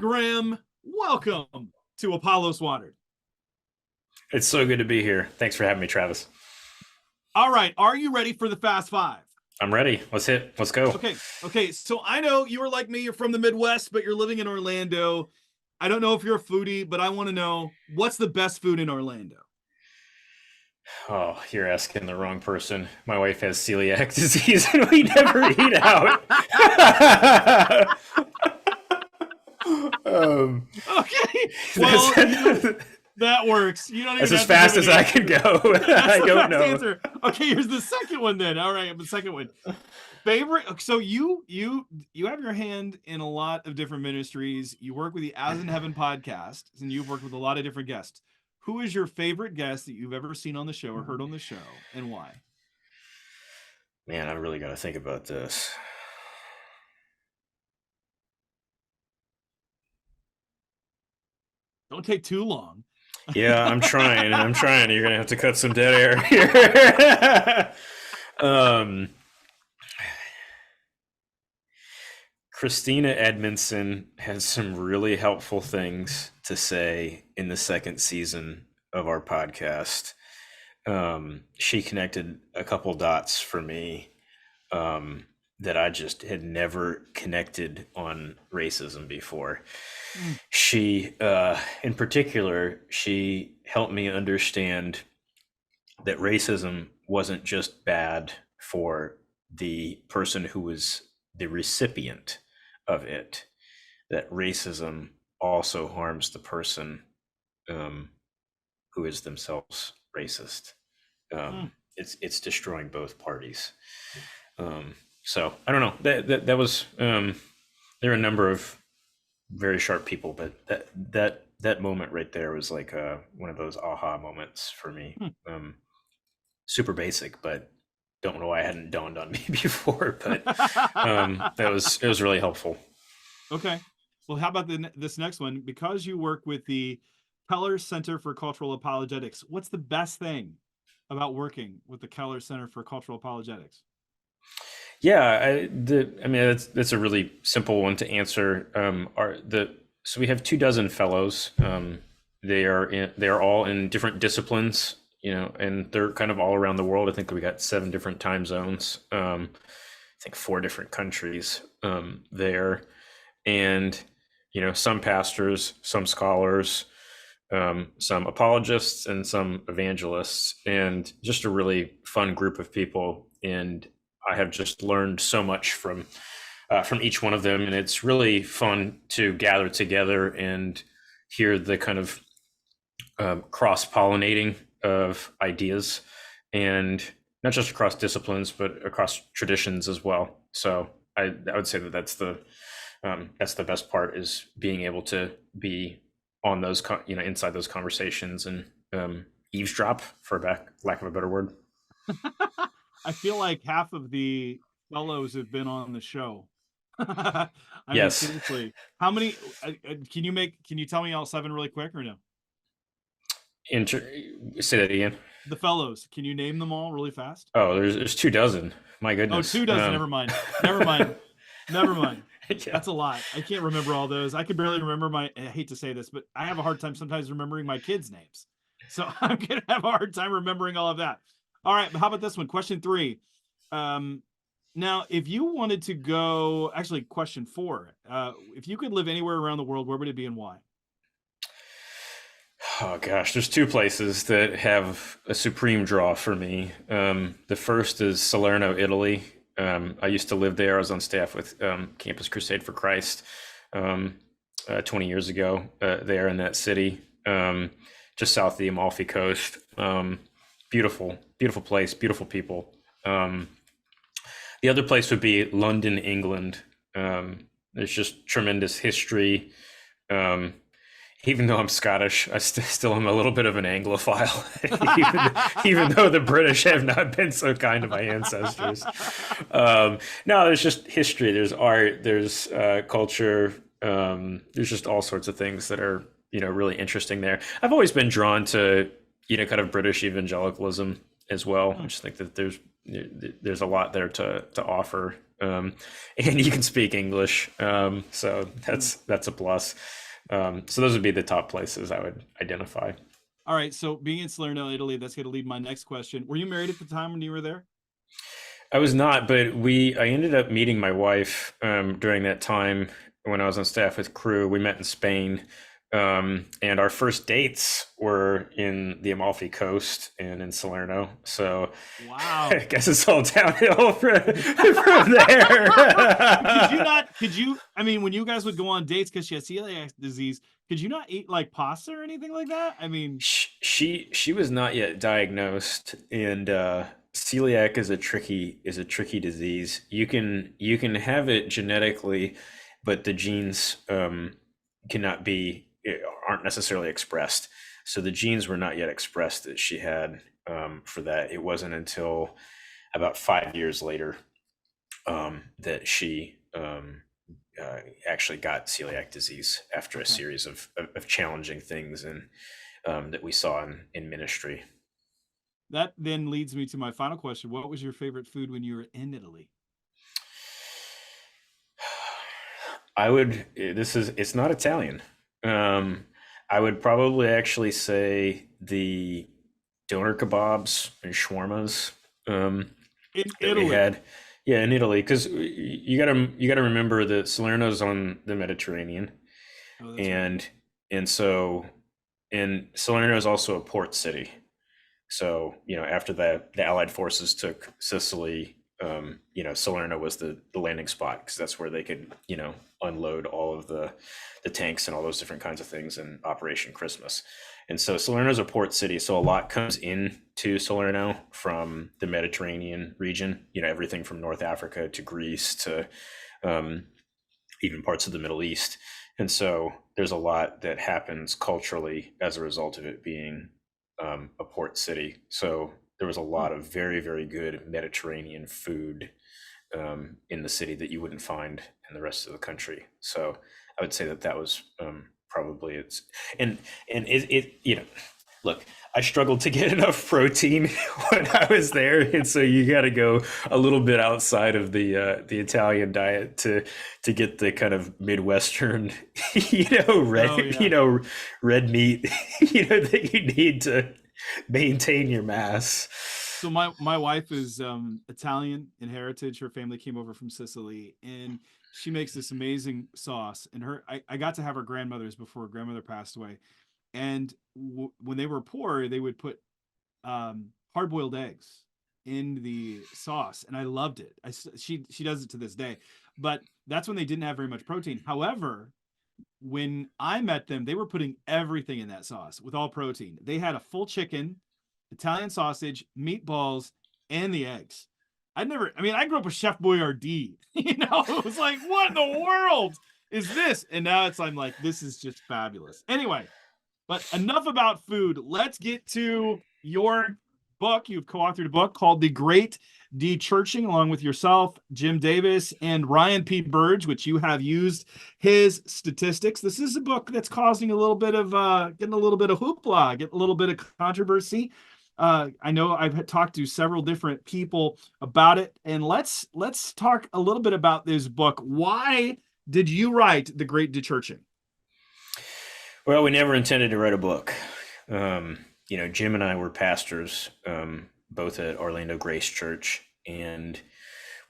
Graham, welcome to Apollos Watered. It's so good to be here. Thanks for having me, Travis. All right, are you ready for the Fast Five? I'm ready. Let's hit. Let's go. Okay. So I know you are like me. You're from the Midwest, but you're living in Orlando. I don't know if you're a foodie, but I want to know what's the best food in Orlando? Oh, you're asking the wrong person. My wife has celiac disease and we never eat out. Okay. Well, that works. You don't even That's as fast as I can go. I don't know. Answer. Okay, here's the second one then. All right, the second one. Favorite. So you have your hand in a lot of different ministries. You work with the As in Heaven podcast, and you've worked with a lot of different guests. Who is your favorite guest that you've ever seen on the show or heard on the show, and why? Man, I really got to think about this. Don't take too long. Yeah, I'm trying. You're gonna have to cut some dead air here. Christina Edmondson has some really helpful things to say in the second season of our podcast. She connected a couple dots for me that I just had never connected on racism before. She, in particular, she helped me understand that racism wasn't just bad for the person who was the recipient of it, that racism also harms the person who is themselves racist. It's destroying both parties. So I don't know. That was there are a number of very sharp people, but that moment right there was like one of those aha moments for me. Super basic, but don't know why it hadn't dawned on me before. But it was really helpful. Okay. Well, how about this next one? Because you work with the Keller Center for Cultural Apologetics, what's the best thing about working with the Keller Center for Cultural Apologetics? Yeah, that's a really simple one to answer. So we have 24 fellows. They are all in different disciplines, and they're kind of all around the world. I think we got 7 different time zones. I think 4 different countries there, and some pastors, some scholars, some apologists, and some evangelists, and just a really fun group of people. And I have just learned so much from each one of them, and it's really fun to gather together and hear the kind of cross-pollinating of ideas, and not just across disciplines, but across traditions as well. So I would say that's the best part, is being able to be on those inside those conversations and eavesdrop, for lack of a better word. I feel like half of the fellows have been on the show. Yes. Seriously. How many can you tell me all 7 really quick or no? Say that again. The fellows, can you name them all really fast? Oh, there's 24. My goodness. Oh, 24. Never mind. Yeah. That's a lot. I can't remember all those. I can barely remember I hate to say this, but I have a hard time sometimes remembering my kids' names. So I'm going to have a hard time remembering all of that. All right, but how about this one? Question 3. Now, if you wanted to go, actually, question 4. If you could live anywhere around the world, where would it be and why? Oh gosh, there's 2 places that have a supreme draw for me. The first is Salerno, Italy. I used to live there. I was on staff with Campus Crusade for Christ 20 years ago there in that city, just south of the Amalfi Coast. Beautiful place, beautiful people. The other place would be London, England. There's just tremendous history. Even though I'm Scottish, I still am a little bit of an Anglophile, even though the British have not been so kind to my ancestors. No, there's just history. There's art. There's culture. There's just all sorts of things that are really interesting there. I've always been drawn to kind of British evangelicalism as well. I just think that there's a lot there to offer. and you can speak English, so that's a plus. So those would be the top places I would identify. All right. So being in Salerno, Italy, that's going to lead my next question. Were you married at the time when you were there? I was not, but I ended up meeting my wife during that time when I was on staff with crew. We met in Spain, and our first dates were in the Amalfi Coast and in Salerno. So Wow. I guess it's all downhill from there. I mean, when you guys would go on dates because she has celiac disease, could you not eat like pasta or anything like that? I mean, She was not yet diagnosed, and celiac is a tricky disease. You can have it genetically, but the genes cannot be aren't necessarily expressed. So the genes were not yet expressed that she had for that. It wasn't until about 5 years later that she actually got celiac disease after a series of challenging things and that we saw in ministry. that then leads me to my final question. What was your favorite food when you were in Italy? It's not Italian. I would probably actually say the doner kebabs and shawarmas In that Italy. we had. Yeah, in Italy, because you gotta remember that Salerno's on the Mediterranean, Oh, that's right. and so and Salerno is also a port city. So, after that, the Allied forces took Sicily. Salerno was the landing spot because that's where they could, unload all of the tanks and all those different kinds of things in Operation Christmas. And so Salerno is a port city, so a lot comes into Salerno from the Mediterranean region. Everything from North Africa to Greece to even parts of the Middle East. And so there's a lot that happens culturally as a result of it being a port city. So there was a lot of very, very good Mediterranean food in the city that you wouldn't find in the rest of the country. So I would say that was probably and look, I struggled to get enough protein when I was there, and so you got to go a little bit outside of the Italian diet to get the kind of Midwestern, red Oh, yeah. red meat, that you need to maintain your mass. So my wife is Italian in heritage. Her family came over from Sicily, and she makes this amazing sauce. And I got to have her grandmother's before her grandmother passed away. And when they were poor, they would put hard-boiled eggs in the sauce, and I loved it. She does it to this day, but that's when they didn't have very much protein. However, when I met them, they were putting everything in that sauce with all protein. They had a full chicken, Italian sausage, meatballs, and the eggs. I grew up with Chef Boyardee. It was like, what in the world is this? And now I'm like, this is just fabulous. Anyway, but enough about food. Let's get to your book. You've co-authored a book called The Great Dechurching, along with yourself, Jim Davis, and Ryan P. Burge, which you have used his statistics. This is a book that's causing a little bit of getting a little bit of hoopla, getting a little bit of controversy. I know I've talked to several different people about it, and let's talk a little bit about this book. Why did you write The Great Dechurching? Well, we never intended to write a book. Jim and I were pastors, both at Orlando Grace Church, and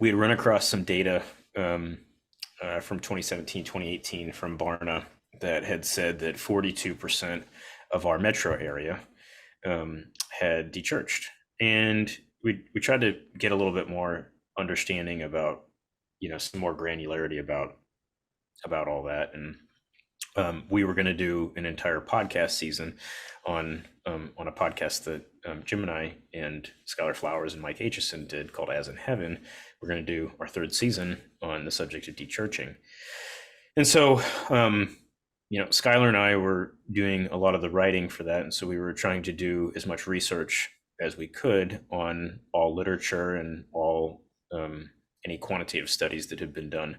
we had run across some data from 2017, 2018 from Barna that had said that 42% of our metro area had dechurched. And we tried to get a little bit more understanding about, some more granularity about all that. And we were going to do an entire podcast season on a podcast that Jim and I and Skylar Flowers and Mike Aitchison did called As in Heaven. We're going to do our third season on the subject of dechurching. And so, Skylar and I were doing a lot of the writing for that. And so we were trying to do as much research as we could on all literature and all any quantitative studies that had been done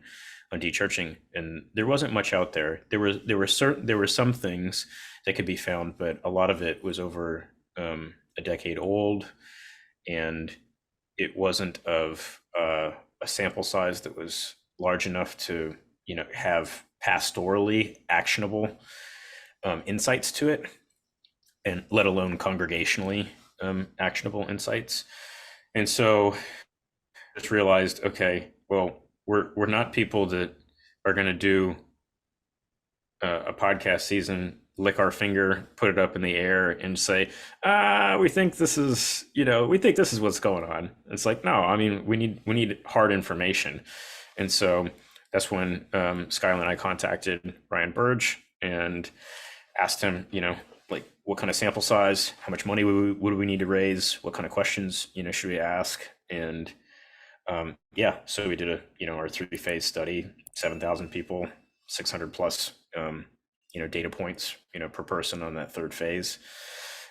on dechurching, and there wasn't much out there. There were some things that could be found, but a lot of it was over a decade old, and it wasn't of a a sample size that was large enough to, have pastorally actionable insights to it, and let alone congregationally actionable insights. And so just realized, okay, well, we're not people that are going to do a podcast season, lick our finger, put it up in the air, and say, we think this is, we think this is what's going on. It's like, no, I mean, we need hard information. And so that's when Skylar and I contacted Ryan Burge and asked him, like, what kind of sample size, how much money would we need to raise, what kind of questions, should we ask? And so we did our 3-phase study, 7,000 people, 600 plus, data points, per person on that third phase.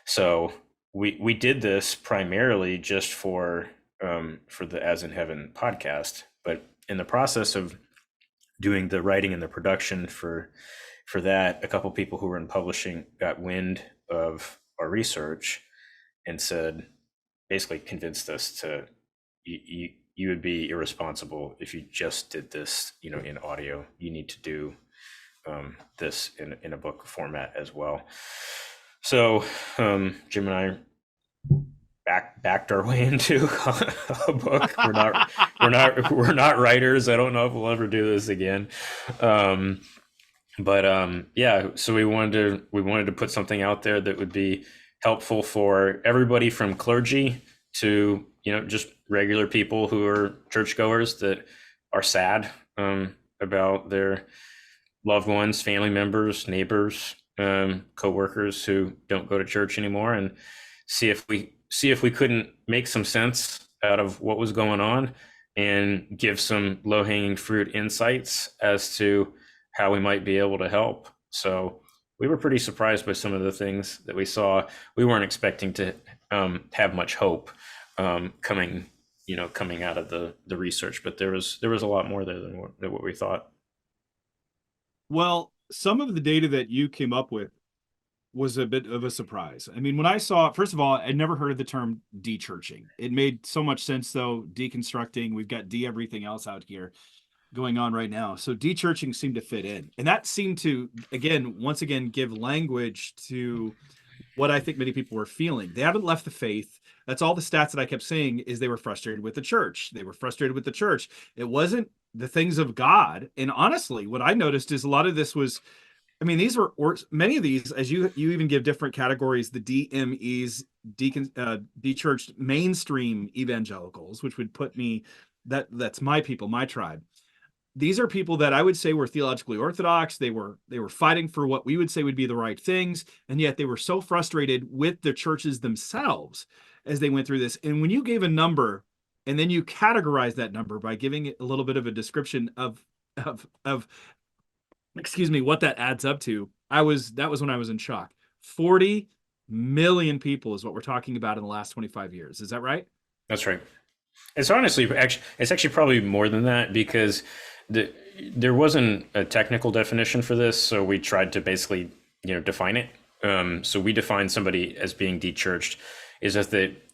So we did this primarily just for the As in Heaven podcast, but in the process of doing the writing and the production for that, a couple people who were in publishing got wind of our research and said, basically convinced us to, you would be irresponsible if you just did this, in audio. You need to do this in a book format as well. So Jim and I backed our way into a book. We're not writers. I don't know if we'll ever do this again. So we wanted to put something out there that would be helpful for everybody from clergy to, just regular people who are churchgoers that are sad about their loved ones, family members, neighbors, co-workers who don't go to church anymore, and see if we couldn't make some sense out of what was going on and give some low-hanging fruit insights as to how we might be able to help. So we were pretty surprised by some of the things that we saw. We weren't expecting to have much hope coming out of the research, but there was a lot more there than what we thought. Well, some of the data that you came up with was a bit of a surprise. I mean, when I saw it, first of all, I'd never heard of the term dechurching. It made so much sense, though. Deconstructing, we've got everything else out here going on right now. So dechurching seemed to fit in. And that seemed to, once again, give language to what I think many people were feeling. They haven't left the faith. That's all the stats that I kept saying, is they were frustrated with the church. They were frustrated with the church. It wasn't the things of God. And honestly, what I noticed is a lot of this was, I mean, these were, or many of these, as you even give different categories, the DMEs, dechurched mainstream evangelicals, which would put me, that's my people, my tribe. These are people that I would say were theologically orthodox. They were fighting for what we would say would be the right things, and yet they were so frustrated with the churches themselves as they went through this. And when you gave a number, and then you categorize that number by giving it a little bit of a description of what that adds up to, that was when I was in shock. 40 million people is what we're talking about in the last 25 years. Is that right? That's right. It's actually probably more than that, because there wasn't a technical definition for this, so we tried to basically define it. So we defined somebody as being dechurched is that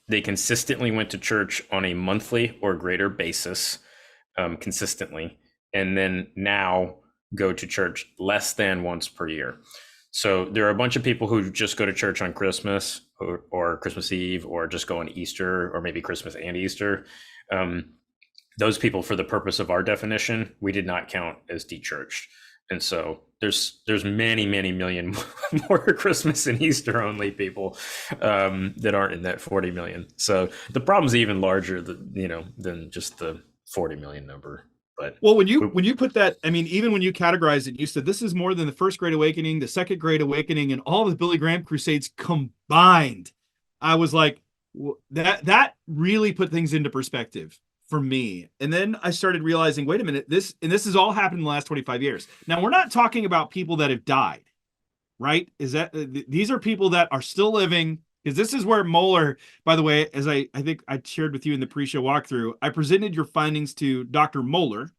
they consistently went to church on a monthly or greater basis, consistently, and then now go to church less than once per year. So there are a bunch of people who just go to church on Christmas or Christmas Eve, or just go on Easter, or maybe Christmas and Easter. Those people, for the purpose of our definition, we did not count as dechurched. And so there's many, many million more Christmas and Easter only people that aren't in that 40 million. So the problem's even larger than just the 40 million number. But well, when you put that, I mean, even when you categorize it, you said this is more than the First Great Awakening, the Second Great Awakening, and all the Billy Graham crusades combined. I was like, that really put things into perspective for me. And then I started realizing, wait a minute, this has all happened in the last 25 years. Now, we're not talking about people that have died, right? These are people that are still living. Because this is where Moeller, by the way, as I think I shared with you in the pre-show walkthrough, I presented your findings to Dr. Moeller,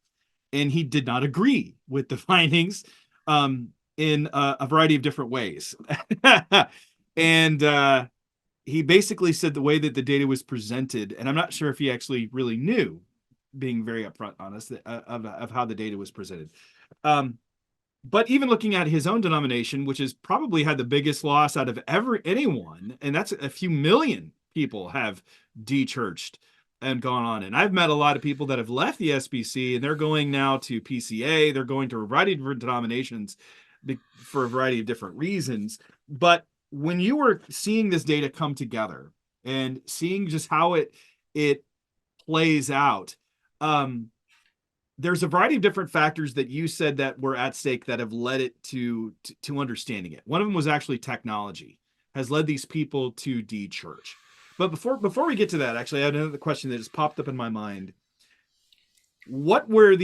and he did not agree with the findings in a variety of different ways. And he basically said the way that the data was presented, and I'm not sure if he actually really knew being very upfront honest of how the data was presented. But even looking at his own denomination, which has probably had the biggest loss out of anyone, and that's a few million people have dechurched and gone on. And I've met a lot of people that have left the SBC and they're going now to PCA. They're going to a variety of different denominations for a variety of different reasons. But when you were seeing this data come together and seeing just how it plays out, there's a variety of different factors that you said that were at stake that have led it to understanding it. One of them was actually technology has led these people to de-church. But before we get to that, actually, I have another question that just popped up in my mind. What were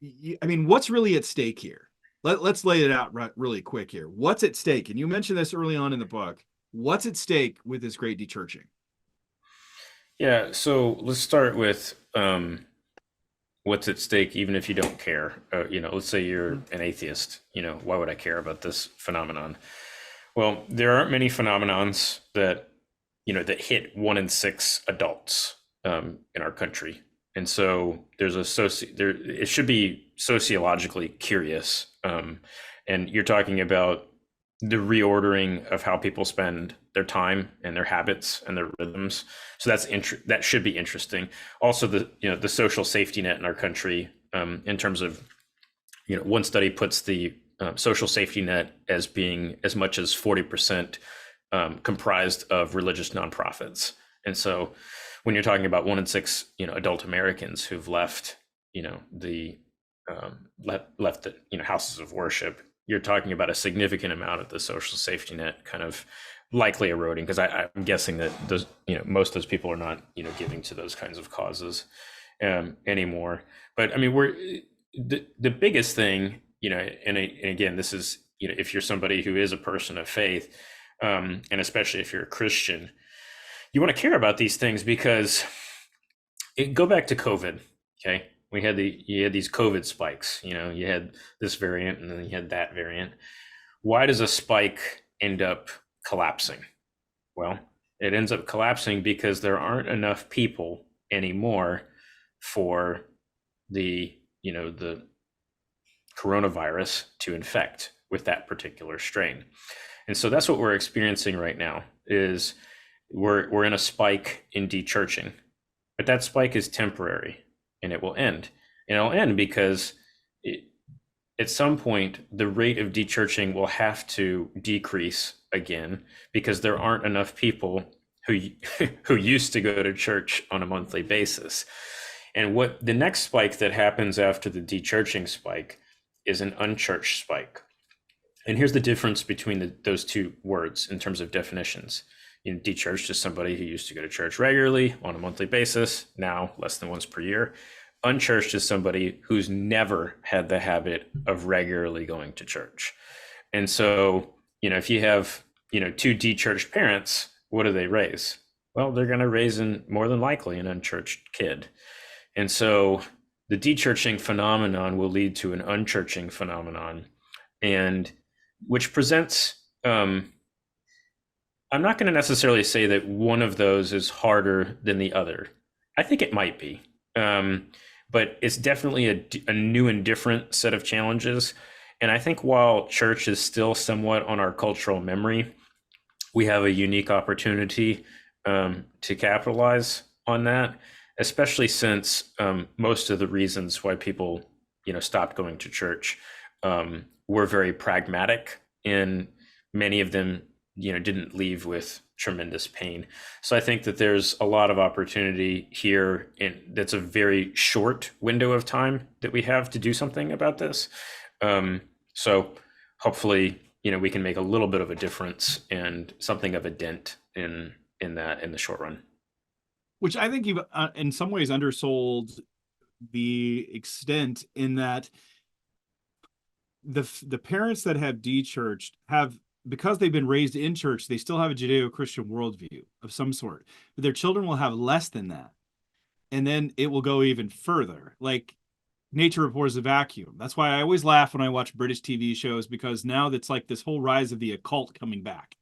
what's really at stake here? Let's lay it out really quick here. What's at stake? And you mentioned this early on in the book. What's at stake with this Great Dechurching? Yeah, so let's start with what's at stake, even if you don't care. Let's say you're an atheist. Why would I care about this phenomenon? Well, there aren't many phenomenons that hit 1 in 6 adults in our country, and so there's it should be sociologically curious. And you're talking about the reordering of how people spend their time and their habits and their rhythms. So that should be interesting. Also, the social safety net in our country, in terms of, one study puts the social safety net as being as much as 40% comprised of religious nonprofits. And so when you're talking about 1 in 6, adult Americans who've left, the houses of worship, you're talking about a significant amount of the social safety net kind of likely eroding, because I'm guessing that those, most of those people are not, giving to those kinds of causes anymore. But I mean, the biggest thing, and again, this is, if you're somebody who is a person of faith, and especially if you're a Christian, you want to care about these things because go back to COVID. Okay. You had these COVID spikes, you had this variant and then you had that variant. Why does a spike end up collapsing? Well, it ends up collapsing because there aren't enough people anymore for the coronavirus to infect with that particular strain. And so that's what we're experiencing right now is we're in a spike in dechurching, but that spike is temporary and it will end. And it'll end because at some point, the rate of dechurching will have to decrease again because there aren't enough people who used to go to church on a monthly basis. And what the next spike that happens after the dechurching spike is an unchurched spike. And here's the difference between those two words in terms of definitions. Dechurched is somebody who used to go to church regularly on a monthly basis, now less than once per year. Unchurched is somebody who's never had the habit of regularly going to church. And so, if you have, 2 dechurched parents, what do they raise? Well, they're going to raise more than likely an unchurched kid. And so the dechurching phenomenon will lead to an unchurching phenomenon, and which presents, I'm not going to necessarily say that one of those is harder than the other. I think it might be. But it's definitely a new and different set of challenges. And I think while church is still somewhat on our cultural memory, we have a unique opportunity to capitalize on that, especially since most of the reasons why people, stopped going to church were very pragmatic, and many of them, didn't leave with tremendous pain. So I think that there's a lot of opportunity here, that's a very short window of time that we have to do something about this. So hopefully, we can make a little bit of a difference and something of a dent in the short run. Which I think you've in some ways undersold the extent in that the parents that have dechurched have, because they've been raised in church, they still have a Judeo-Christian worldview of some sort, but their children will have less than that. And then it will go even further. Like nature abhors a vacuum. That's why I always laugh when I watch British TV shows, because now that's like this whole rise of the occult coming back.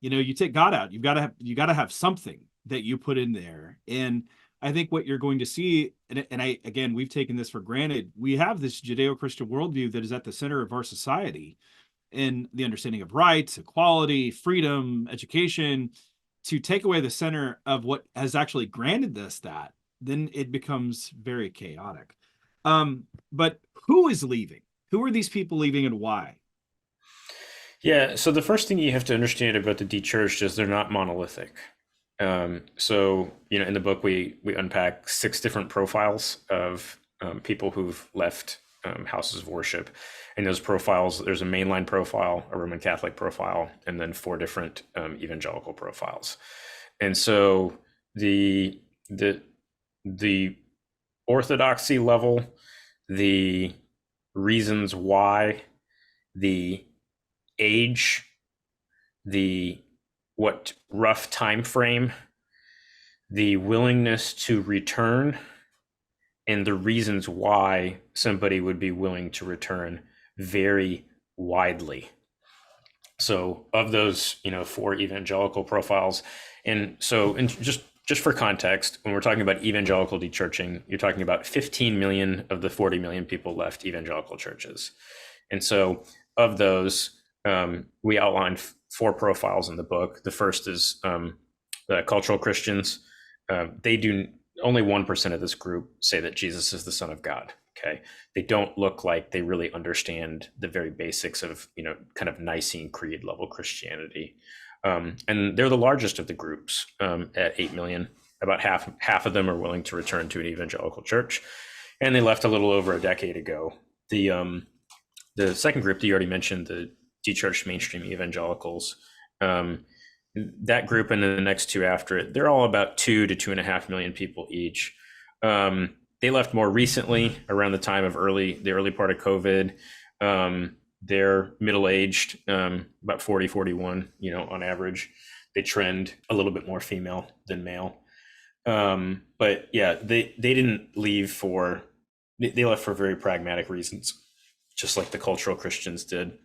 You take God out, you gotta have something that you put in there. And I think what you're going to see, and I, again, we've taken this for granted. We have this Judeo-Christian worldview that is at the center of our society in the understanding of rights, equality, freedom, education. To take away the center of what has actually granted us that, then it becomes very chaotic. But who is leaving? Who are these people leaving and why? Yeah, so the first thing you have to understand about the dechurched is they're not monolithic. So, in the book, we unpack 6 different profiles of people who've left houses of worship. And those profiles, there's a mainline profile, a Roman Catholic profile, and then 4 different evangelical profiles. And so the orthodoxy level, the reasons why, the age, the what rough time frame, the willingness to return, and the reasons why somebody would be willing to return vary widely. So of those, 4 evangelical profiles, and just for context, when we're talking about evangelical dechurching, you're talking about 15 million of the 40 million people left evangelical churches. And so of those, we outlined 4 profiles in the book. The first is the cultural Christians. They do only 1% of this group say that Jesus is the Son of God. Okay, they don't look like they really understand the very basics of kind of Nicene Creed level Christianity, and they're the largest of the groups at 8 million. About half of them are willing to return to an evangelical church, and they left a little over a decade ago. The second group that you already mentioned, the dechurched mainstream evangelicals, that group and then the next 2 after it, they're all about 2 to 2.5 million people each. They left more recently, around the time of the early part of COVID. They're middle-aged, about 40, 41, on average. They trend a little bit more female than male. But yeah, they didn't leave they left for very pragmatic reasons, just like the cultural Christians did.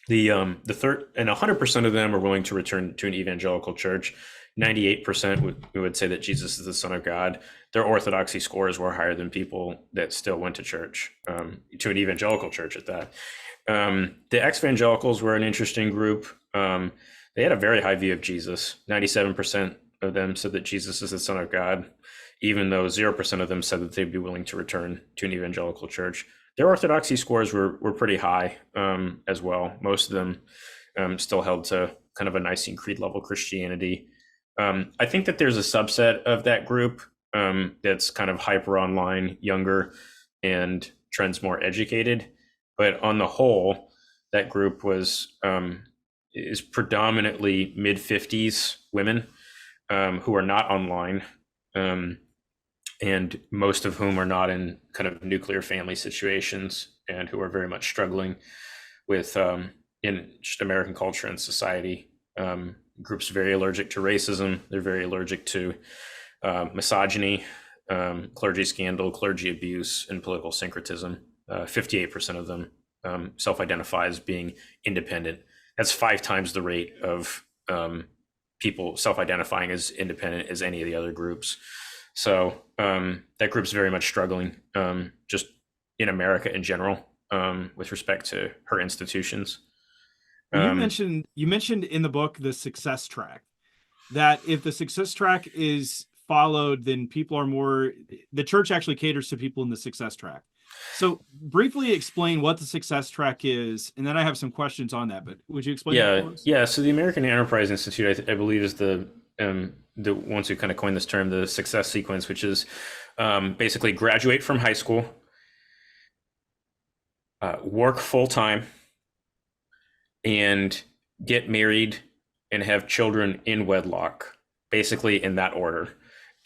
The third, and 100% of them are willing to return to an evangelical church. 98% would say that Jesus is the Son of God. Their orthodoxy scores were higher than people that still went to church, to an evangelical church at that. The ex-evangelicals were an interesting group. They had a very high view of Jesus. 97% of them said that Jesus is the Son of God, even though 0% of them said that they'd be willing to return to an evangelical church. Their orthodoxy scores were pretty high as well. Most of them still held to kind of a Nicene Creed level Christianity. I think that there's a subset of that group that's kind of hyper online, younger, and trends more educated. But on the whole, that group is predominantly mid-50s women who are not online, and most of whom are not in kind of nuclear family situations, and who are very much struggling with in just American culture and society. Groups very allergic to racism. They're very allergic to misogyny, clergy scandal, clergy abuse, and political syncretism. 58% of them self-identify as being independent. That's 5 times the rate of people self-identifying as independent as any of the other groups. So that group's very much struggling, just in America in general, with respect to her institutions. You mentioned in the book the success track, that if the success track is followed, then the church actually caters to people in the success track. So briefly explain what the success track is, and then I have some questions on that, but would you explain that for us? Yeah. So the American Enterprise Institute, I believe, is the ones who kind of coined this term, the success sequence, which is basically graduate from high school, work full-time, and get married and have children in wedlock, basically in that order.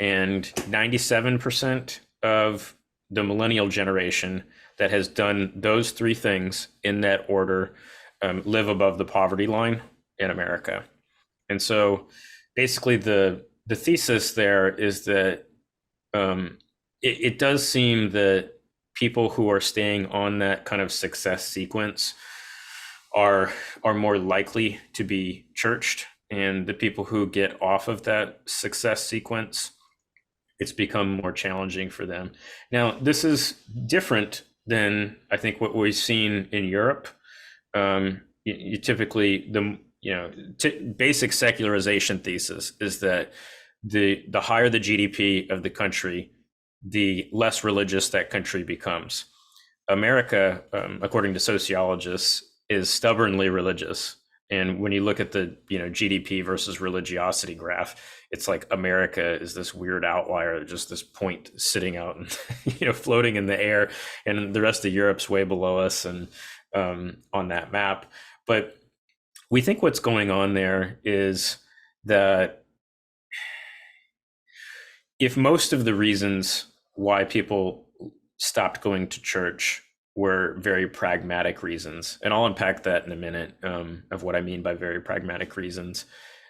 And 97% of the millennial generation that has done those 3 things in that order live above the poverty line in America. And so basically the thesis there is that it does seem that people who are staying on that kind of success sequence are more likely to be churched, and the people who get off of that success sequence it's become more challenging for them. Now, this is different than I think what we've seen in Europe. You typically basic secularization thesis is that the higher the GDP of the country, the less religious that country becomes. America, according to sociologists, is stubbornly religious. And when you look at the GDP versus religiosity graph, it's like America is this weird outlier, just this point sitting out and floating in the air, and the rest of Europe's way below us and on that map. But we think what's going on there is that if most of the reasons why people stopped going to church were very pragmatic reasons, and I'll unpack that in a minute, of what I mean by very pragmatic reasons,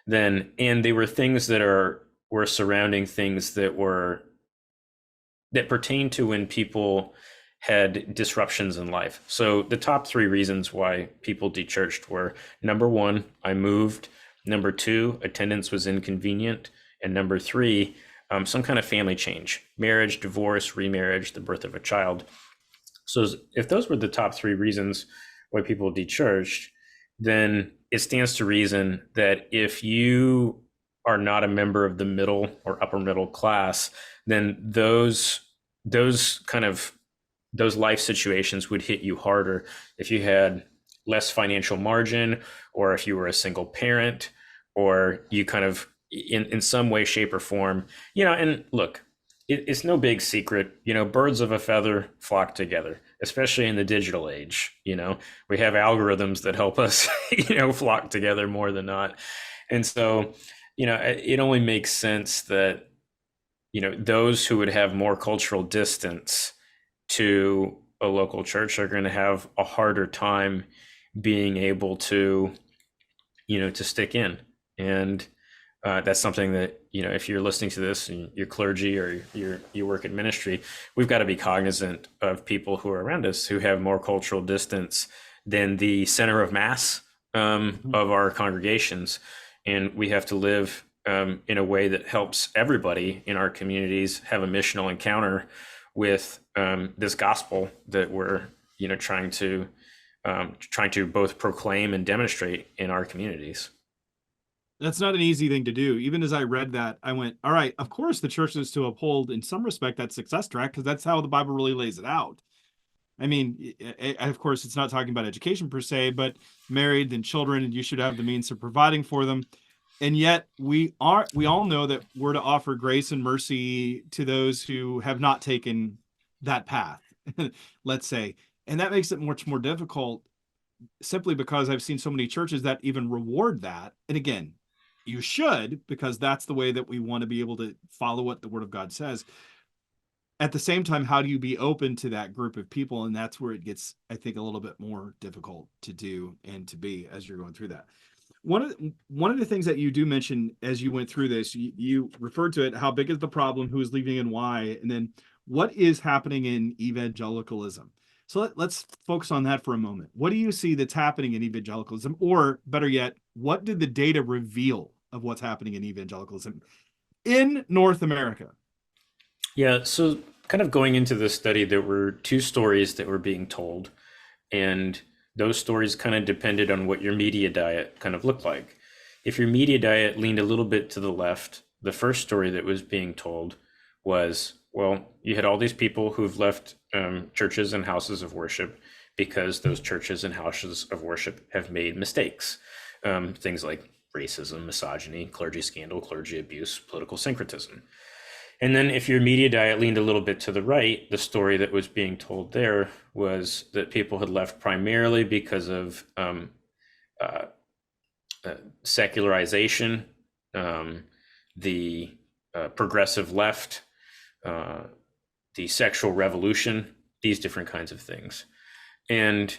and they were things that were surrounding things that pertain to when people had disruptions in life. So the top three reasons why people dechurched were: number one, I moved; number two, attendance was inconvenient; and number three, some kind of family change, marriage, divorce, remarriage, the birth of a child. So if those were the top three reasons why people dechurched, then it stands to reason that if you are not a member of the middle or upper middle class, then those life situations would hit you harder if you had less financial margin, or if you were a single parent, or you kind of in some way, shape, or form, and look, it's no big secret, birds of a feather flock together, especially in the digital age. We have algorithms that help us, flock together more than not. And so, it only makes sense that, those who would have more cultural distance to a local church are going to have a harder time being able to, to stick in. And that's something that, if you're listening to this and you're clergy or you work in ministry, we've got to be cognizant of people who are around us who have more cultural distance than the center of mass of our congregations. And we have to live in a way that helps everybody in our communities have a missional encounter with this gospel that we're, trying to both proclaim and demonstrate in our communities. That's not an easy thing to do. Even as I read that, I went, all right, of course the church is to uphold in some respect that success track, because that's how the Bible really lays it out. I mean, of course, it's not talking about education per se, but married and children, and you should have the means of providing for them. And yet we all know that we're to offer grace and mercy to those who have not taken that path, let's say. And that makes it much more difficult, simply because I've seen so many churches that even reward that. And again, you should, because that's the way that we want to be able to follow what the Word of God says. At the same time, how do you be open to that group of people? And that's where it gets, I think, a little bit more difficult to do and to be as you're going through that. One of the things that you do mention as you went through this, you referred to it, how big is the problem, who is leaving, and why, and then what is happening in evangelicalism. So let's focus on that for a moment. What do you see that's happening in evangelicalism? Or better yet, what did the data reveal of what's happening in evangelicalism in North America? Yeah, so kind of going into this study, there were two stories that were being told, and those stories kind of depended on what your media diet kind of looked like. If your media diet leaned a little bit to the left, the first story that was being told was, well, you had all these people who've left churches and houses of worship because those churches and houses of worship have made mistakes. Things like racism, misogyny, clergy scandal, clergy abuse, political syncretism. And then if your media diet leaned a little bit to the right, the story that was being told there was that people had left primarily because of secularization, the progressive left, the sexual revolution, these different kinds of things. And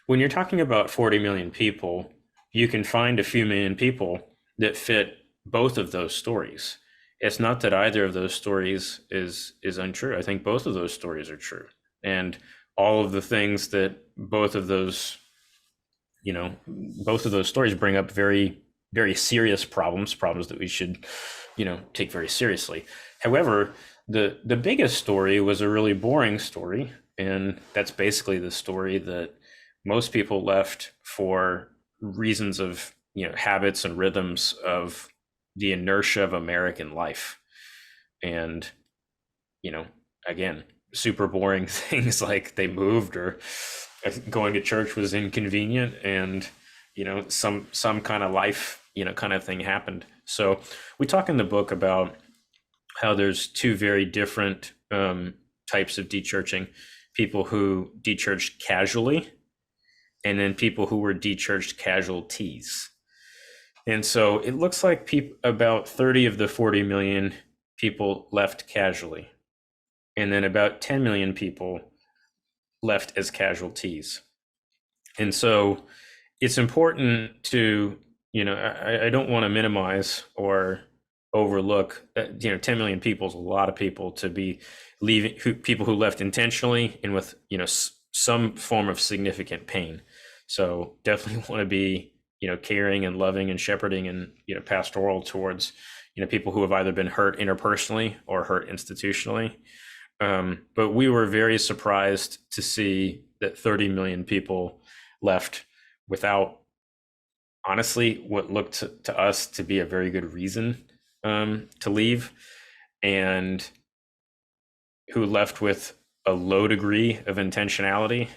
when you're talking about 40 million people, you can find a few million people that fit both of those stories. It's not that either of those stories is untrue. I think both of those stories are true. And all of the things that both of those stories bring up very, very serious problems that we should, take very seriously. However, The biggest story was a really boring story, and that's basically the story that most people left for reasons of, habits and rhythms of the inertia of American life. And, you know, again, super boring things like they moved, or going to church was inconvenient, and, some kind of life, kind of thing happened. So we talk in the book about how there's two very different types of dechurching: people who dechurched casually, and then people who were dechurched casualties. And so it looks like about 30 of the 40 million people left casually, and then about 10 million people left as casualties. And so it's important to, I don't want to minimize or overlook that, 10 million people is a lot of people to be leaving, people who left intentionally and with, some form of significant pain. So definitely want to be, caring and loving and shepherding and, pastoral towards, people who have either been hurt interpersonally or hurt institutionally. But we were very surprised to see that 30 million people left without, honestly, what looked to us to be a very good reason to leave, and who left with a low degree of intentionality.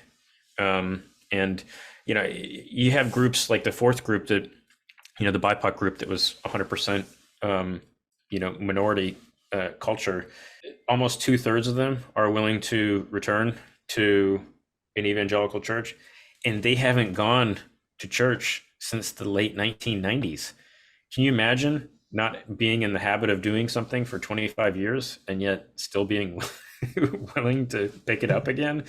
And, you have groups like the fourth group that, the BIPOC group that was 100%, minority culture. Almost 2/3 of them are willing to return to an evangelical church, and they haven't gone to church since the late 1990s. Can you imagine not being in the habit of doing something for 25 years and yet still being willing to pick it up again?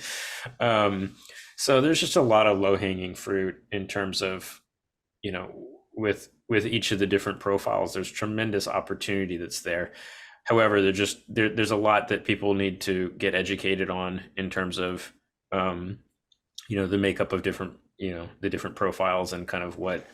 So there's just a lot of low-hanging fruit in terms of, with each of the different profiles. There's tremendous opportunity that's there. However, there's a lot that people need to get educated on in terms of, the makeup of different, the different profiles, and kind of what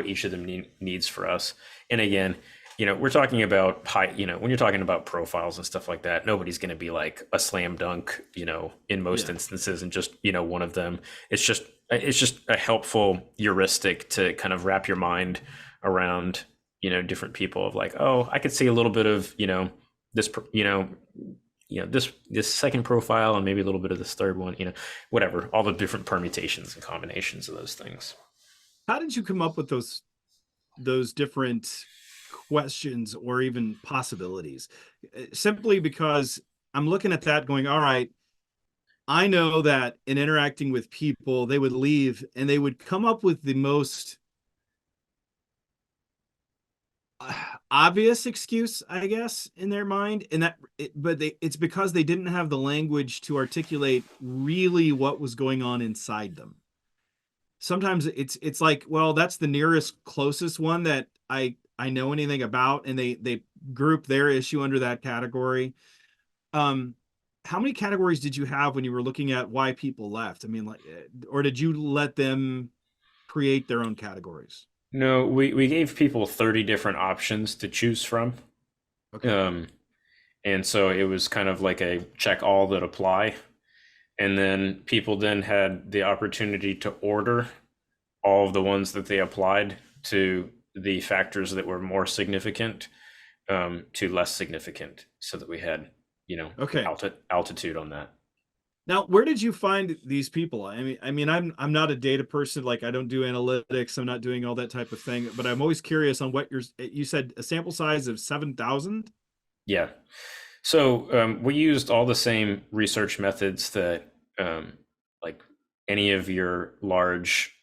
each of them needs for us. And again, we're talking about when you're talking about profiles and stuff like that, nobody's going to be like a slam dunk, in most instances, and just, one of them. It's just a helpful heuristic to kind of wrap your mind around, different people, of like, oh, I could see a little bit of, this, this second profile, and maybe a little bit of this third one, whatever, all the different permutations and combinations of those things. How did you come up with those different questions or even possibilities? Simply because I'm looking at that going, all right, I know that in interacting with people, they would leave and they would come up with the most obvious excuse, I guess, in their mind, and it's because they didn't have the language to articulate really what was going on inside them. Sometimes it's like, well, that's the nearest closest one that I know anything about, and they group their issue under that category. How many categories did you have when you were looking at why people left? I mean, like, or did you let them create their own categories? No, we gave people 30 different options to choose from. Okay. And so it was kind of like a check all that apply. And then people then had the opportunity to order all of the ones that they applied to the factors that were more significant to less significant, so that we had, Okay. altitude on that. Now, where did you find these people? I'm not a data person. Like, I don't do analytics. I'm not doing all that type of thing. But I'm always curious on what you said a sample size of 7,000. Yeah. So we used all the same research methods that, like any of your large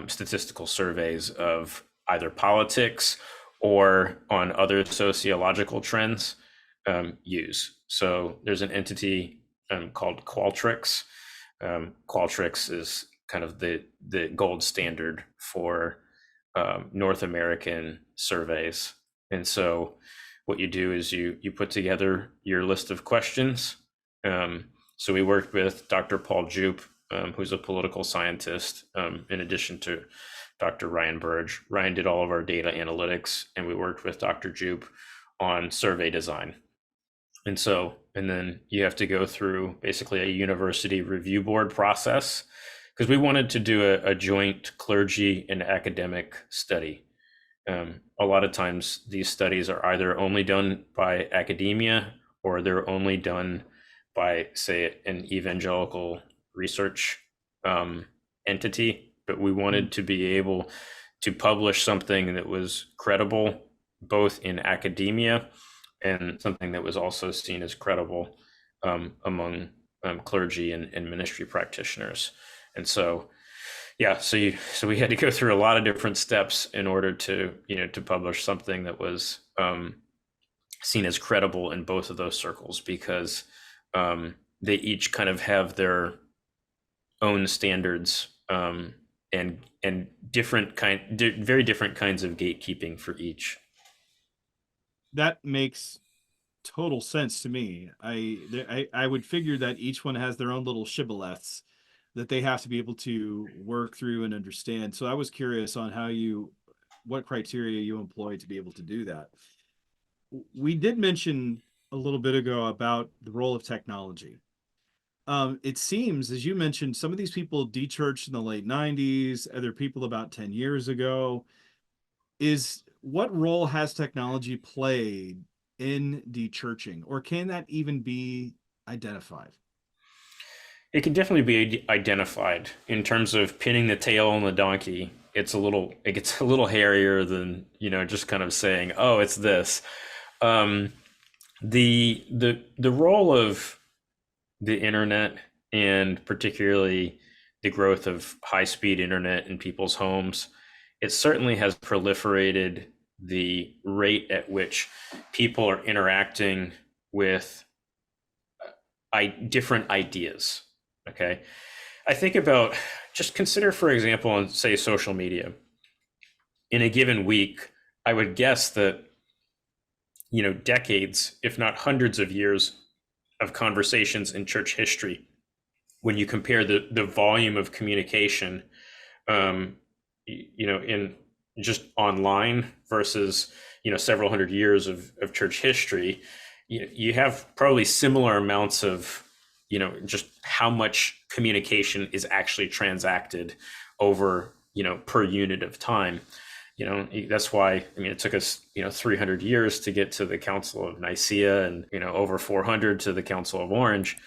statistical surveys of either politics or on other sociological trends use. So there's an entity called Qualtrics. Qualtrics is kind of the gold standard for North American surveys. And so what you do is you put together your list of questions. So we worked with Dr. Paul Jupe, who's a political scientist, in addition to Dr. Ryan Burge. Ryan did all of our data analytics, and we worked with Dr. Jupe on survey design. And then you have to go through basically a university review board process, because we wanted to do a joint clergy and academic study. A lot of times these studies are either only done by academia, or they're only done by, say, an evangelical research entity. But we wanted to be able to publish something that was credible, both in academia and something that was also seen as credible among clergy and ministry practitioners. And so, yeah, so we had to go through a lot of different steps in order to to publish something that was seen as credible in both of those circles, because they each kind of have their own standards, and very different kinds of gatekeeping for each. That makes total sense to me. I would figure that each one has their own little shibboleths that they have to be able to work through and understand. So I was curious on what criteria you employ to be able to do that. We did mention a little bit ago about the role of technology. It seems, as you mentioned, some of these people dechurched in the late 90s, other people about 10 years ago. What role has technology played in dechurching, or can that even be identified? It can definitely be identified in terms of pinning the tail on the donkey. It gets a little hairier than, just kind of saying, oh, it's this. The role of the internet, and particularly the growth of high-speed internet in people's homes, it certainly has proliferated the rate at which people are interacting with different ideas. Okay. I think about, just consider, for example, on, say, social media. In a given week, I would guess that, decades, if not hundreds of years of conversations in church history, when you compare the volume of communication, in just online versus, several hundred years of church history, you have probably similar amounts of, just how much communication is actually transacted over, per unit of time. That's why, it took us, 300 years to get to the Council of Nicaea, and, over 400 to the Council of Orange.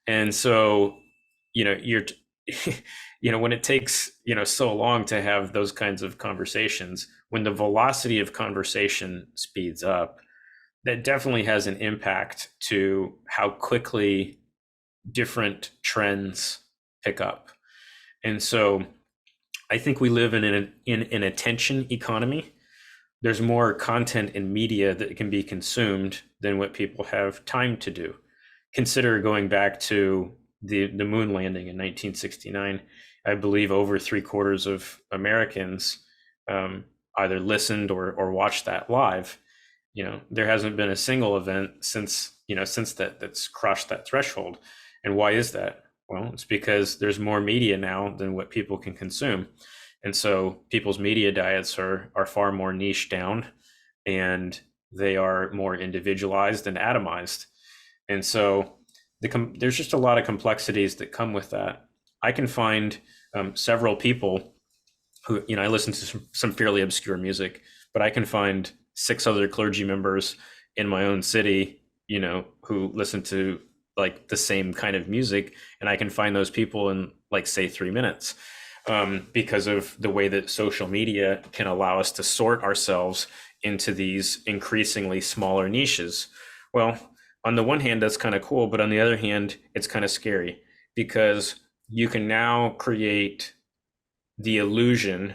And so, you're, when it takes, so long to have those kinds of conversations, when the velocity of conversation speeds up, that definitely has an impact to how quickly different trends pick up. And so I think we live in an attention economy. There's more content and media that can be consumed than what people have time to do. Consider going back to the moon landing in 1969. I believe over 3/4 of Americans either listened or watched that live. There hasn't been a single event since that's crossed that threshold. And why is that? Well, it's because there's more media now than what people can consume. And so people's media diets are far more niche down, and they are more individualized and atomized. And so there's just a lot of complexities that come with that. I can find several people who, I listen to some fairly obscure music, but I can find 6 other clergy members in my own city, who listen to like the same kind of music, and I can find those people in, like, say, 3 minutes, because of the way that social media can allow us to sort ourselves into these increasingly smaller niches. Well, on the one hand, that's kind of cool, but on the other hand, it's kind of scary, because you can now create the illusion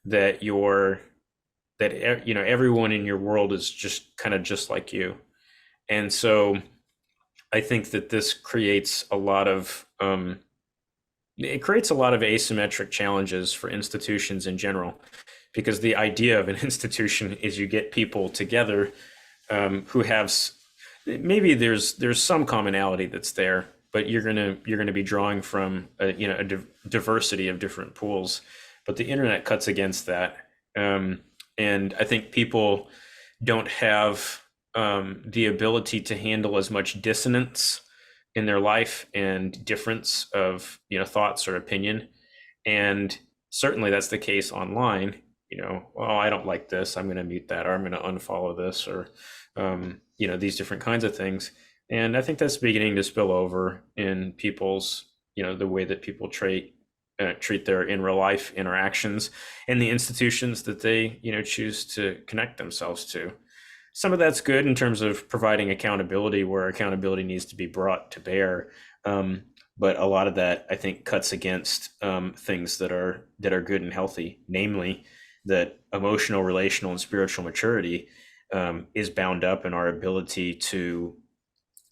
that everyone in your world is just kind of just like you. And so I think that this creates a lot of asymmetric challenges for institutions in general, because the idea of an institution is you get people together who have, maybe there's some commonality that's there, but you're gonna be drawing from a diversity of different pools. But the internet cuts against that, and I think people don't have the ability to handle as much dissonance in their life and difference of thoughts or opinion. And certainly that's the case online. Oh, I don't like this, I'm going to mute that, or I'm going to unfollow this, or these different kinds of things. And I think that's beginning to spill over in people's the way that people treat their in real life interactions and the institutions that they choose to connect themselves to. Some of that's good in terms of providing accountability where accountability needs to be brought to bear. But a lot of that, I think, cuts against things that are good and healthy, namely that emotional, relational, and spiritual maturity is bound up in our ability to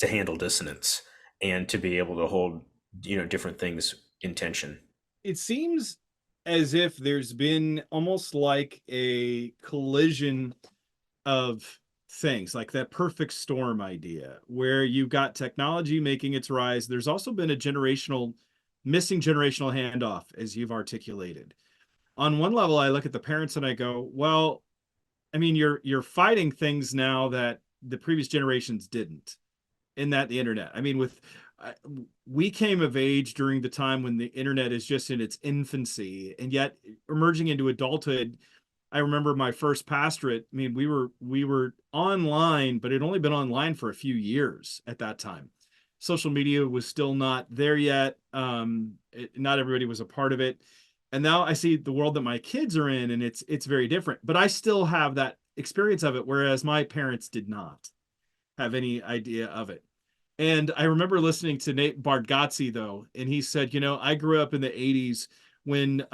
handle dissonance and to be able to hold different things in tension. It seems as if there's been almost like a collision of things, like that perfect storm idea, where you've got technology making its rise. There's also been a missing generational handoff, as you've articulated. On one level, I look at the parents and I go, well, I mean, you're fighting things now that the previous generations didn't, in that the internet. I mean, uh, we came of age during the time when the internet is just in its infancy, and yet emerging into adulthood. I remember my first pastorate. I mean, we were online, but it had only been online for a few years at that time. Social media was still not there yet. Not everybody was a part of it. And now I see the world that my kids are in, and it's very different. But I still have that experience of it, whereas my parents did not have any idea of it. And I remember listening to Nate Bargatze, though, and he said, I grew up in the 80s when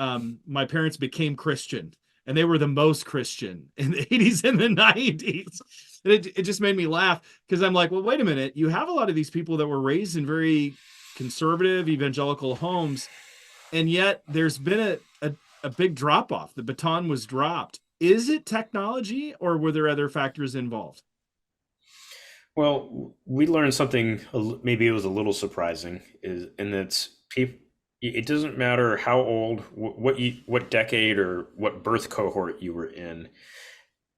my parents became Christian, and they were the most Christian in the 80s and the 90s. And it just made me laugh because I'm like, well, wait a minute. You have a lot of these people that were raised in very conservative evangelical homes, and yet there's been a big drop off. The baton was dropped. Is it technology, or were there other factors involved? Well, we learned something, maybe it was a little surprising, and that's people. It doesn't matter how old, what decade, or what birth cohort you were in.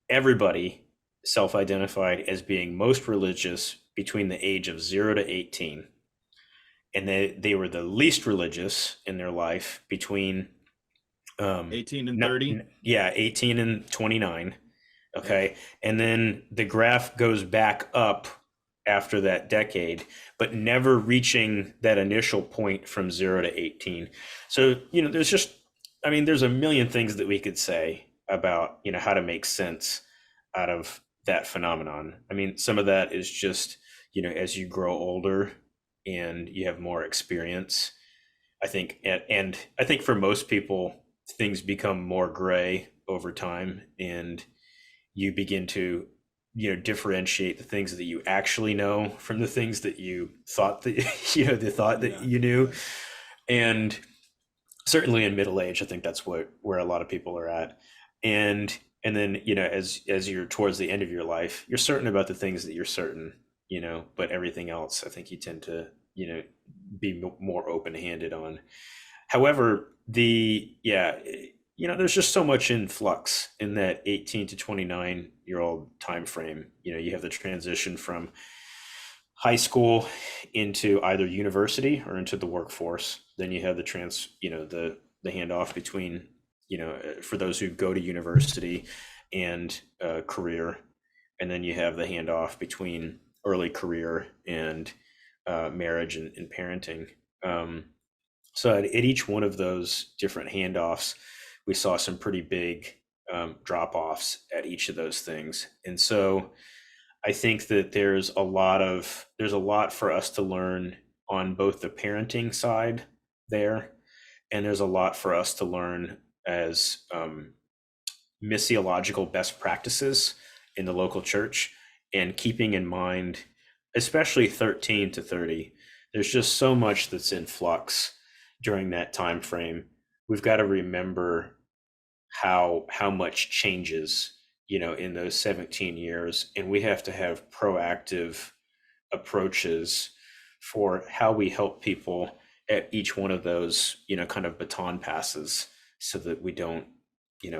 Everybody self-identified as being most religious between the age of 0 to 18, and they were the least religious in their life between 18 and 30. 18 and 29. Okay. And then the graph goes back up after that decade, but never reaching that initial point from 0 to 18. So, there's a million things that we could say about, how to make sense out of that phenomenon. I mean, some of that is just, as you grow older and you have more experience, I think, and I think for most people, things become more gray over time, and you begin to differentiate the things that you actually know from the things that you thought that you knew. And certainly in middle age, I think that's where a lot of people are at. And then as you're towards the end of your life, you're certain about the things that you're certain, but everything else, I think you tend to be more open-handed on. However, there's just so much in flux in that 18 to 29-year-old time frame. You have the transition from high school into either university or into the workforce. Then you have the handoff between, for those who go to university and career. And then you have the handoff between early career and marriage and parenting. So at each one of those different handoffs, we saw some pretty big drop-offs at each of those things. And so I think that there's a lot for us to learn on both the parenting side there, and there's a lot for us to learn as missiological best practices in the local church, and keeping in mind, especially 13 to 30, there's just so much that's in flux during that time frame. We've got to remember how much changes in those 17 years, and we have to have proactive approaches for how we help people at each one of those kind of baton passes, so that we don't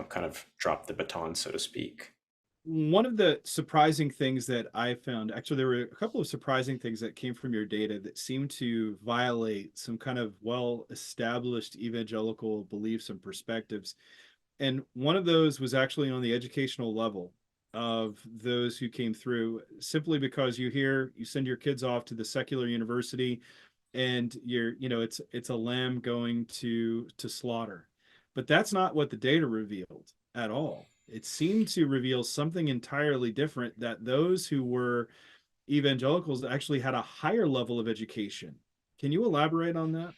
kind of drop the baton, so to speak. One of the surprising things that I found, actually, there were a couple of surprising things that came from your data that seemed to violate some kind of well-established evangelical beliefs and perspectives. And one of those was actually on the educational level of those who came through, simply because you send your kids off to the secular university, and it's a lamb going to slaughter. But that's not what the data revealed at all. It seemed to reveal something entirely different, that those who were evangelicals actually had a higher level of education. Can you elaborate on that?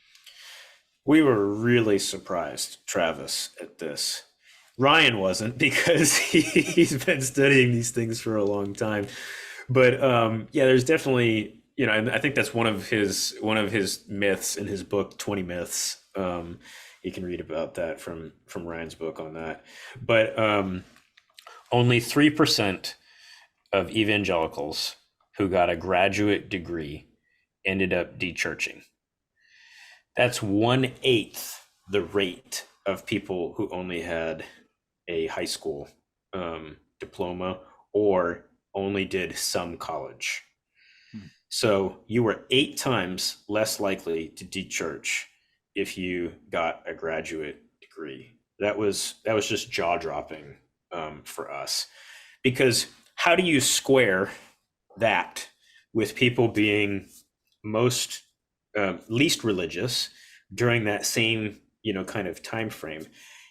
We were really surprised, Travis, at this. Ryan wasn't because he's been studying these things for a long time. But yeah, there's definitely, and I think that's one of his myths in his book, 20 Myths. You can read about that from Ryan's book on that. But only 3% of evangelicals who got a graduate degree ended up dechurching. That's 1/8 the rate of people who only had a high school diploma or only did some college. Hmm. So you were 8 times less likely to dechurch if you got a graduate degree. That was just jaw dropping for us, because how do you square that with people being most least religious during that same kind of time frame?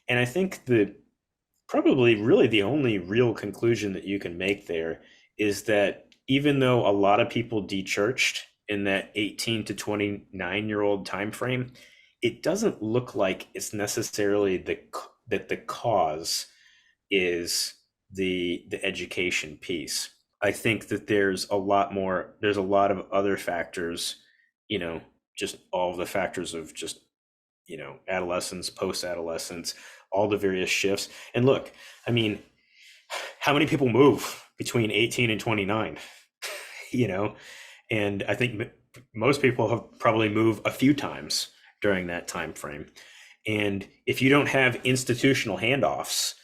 And I think the probably really the only real conclusion that you can make there is that even though a lot of people dechurched in that 18 to 29-year-old time frame, it doesn't look like it's necessarily that the cause is the education piece. I think that there's a lot of other factors, just all of the factors of just, adolescence, post-adolescence, all the various shifts. And look, I mean, how many people move between 18 and 29? you know, and I think most people have probably moved a few times during that time frame. And if you don't have institutional handoffs,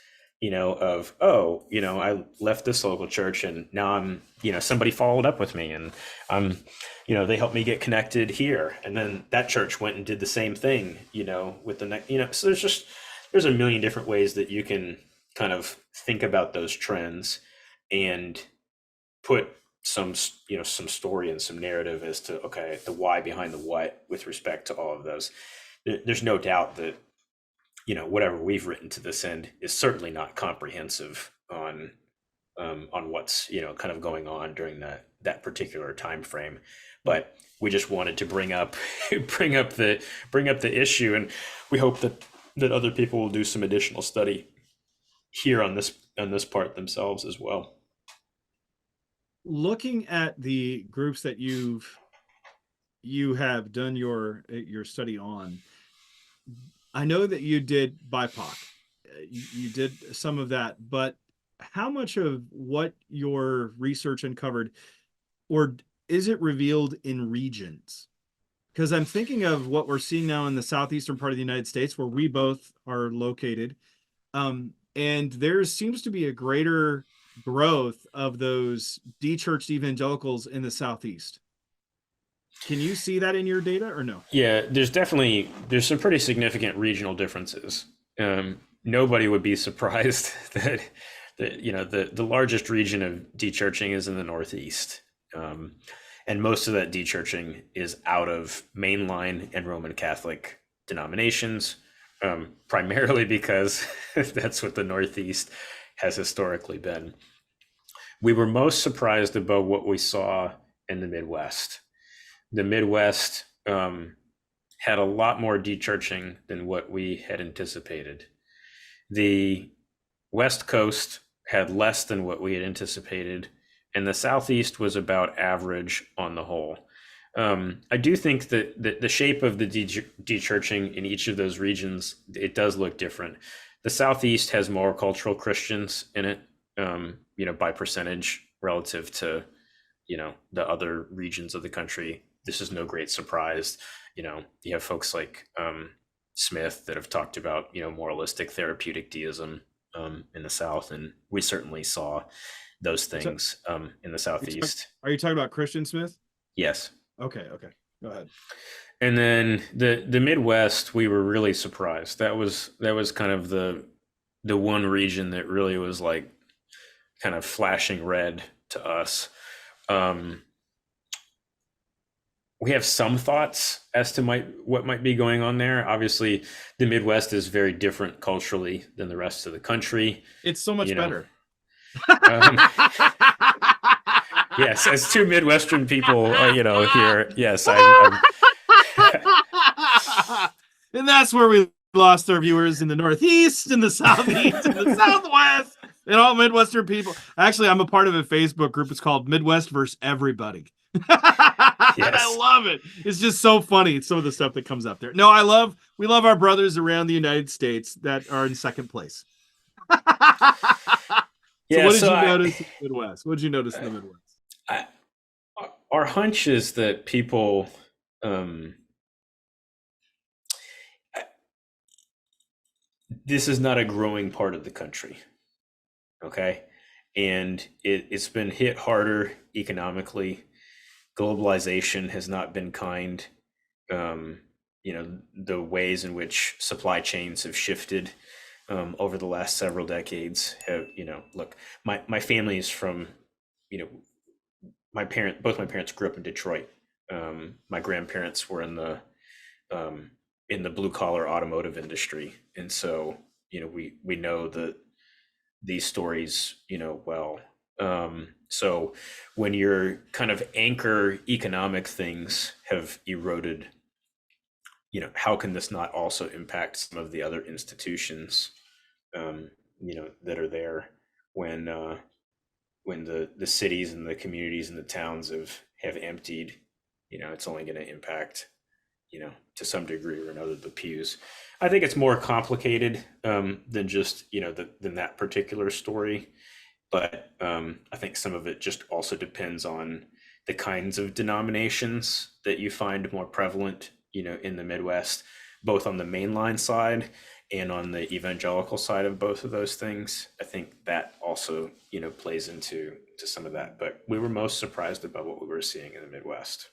of, oh, I left this local church and now I'm, somebody followed up with me and they helped me get connected here. And then that church went and did the same thing, with the next, so there's a million different ways that you can kind of think about those trends and put some story and some narrative as to, okay, the why behind the what with respect to all of those. There's no doubt that whatever we've written to this end is certainly not comprehensive on what's kind of going on during that particular time frame. But we just wanted to bring up the issue, and we hope that other people will do some additional study here on this part themselves as well. Looking at the groups that you have done your study on, I know that you did BIPOC. You did some of that, but how much of what your research uncovered, or is it revealed in regions? Because I'm thinking of what we're seeing now in the southeastern part of the United States, where we both are located. And there seems to be a greater growth of those dechurched evangelicals in the Southeast. Can you see that in your data or no? Yeah, there's some pretty significant regional differences. Nobody would be surprised that the largest region of dechurching is in the Northeast. And most of that dechurching is out of mainline and Roman Catholic denominations, primarily because that's what the Northeast has historically been. We were most surprised about what we saw in the Midwest. The Midwest had a lot more dechurching than what we had anticipated. The West Coast had less than what we had anticipated, and the Southeast was about average on the whole. I do think that the shape of the dechurching in each of those regions, it does look different. The Southeast has more cultural Christians in it, by percentage relative to, the other regions of the country. This is no great surprise. You have folks like Smith that have talked about, moralistic therapeutic deism in the South, and we certainly saw those things in the Southeast. Are you talking about Christian Smith? Yes. Okay, go ahead. And then the Midwest, we were really surprised. That was kind of the one region that really was like kind of flashing red to us. We have some thoughts as to what might be going on there. Obviously, the Midwest is very different culturally than the rest of the country. It's so much better. Yes, as two Midwestern people, here, yes, and that's where we lost our viewers in the Northeast, in the Southeast, in the Southwest, and all Midwestern people. Actually, I'm a part of a Facebook group. It's called Midwest versus Everybody. Yes. And I love it. It's just so funny. Some of the stuff that comes up there. No, we love our brothers around the United States that are in second place. Yeah, what did you notice in the Midwest? What did you notice in the Midwest? Our hunch is that people, this is not a growing part of the country, okay? And it's been hit harder economically. Globalization has not been kind. The ways in which supply chains have shifted over the last several decades have, look, my family is from, both my parents grew up in Detroit. My grandparents were in the blue collar automotive industry, and so we know that these stories well. So when your kind of anchor economic things have eroded, how can this not also impact some of the other institutions that are there when the cities and the communities and the towns have emptied? It's only going to impact to some degree or another the pews. I think it's more complicated than just than that particular story, but I think some of it just also depends on the kinds of denominations that you find more prevalent in the Midwest, both on the mainline side and on the evangelical side of both of those things. I think that also plays into some of that, but we were most surprised about what we were seeing in the Midwest.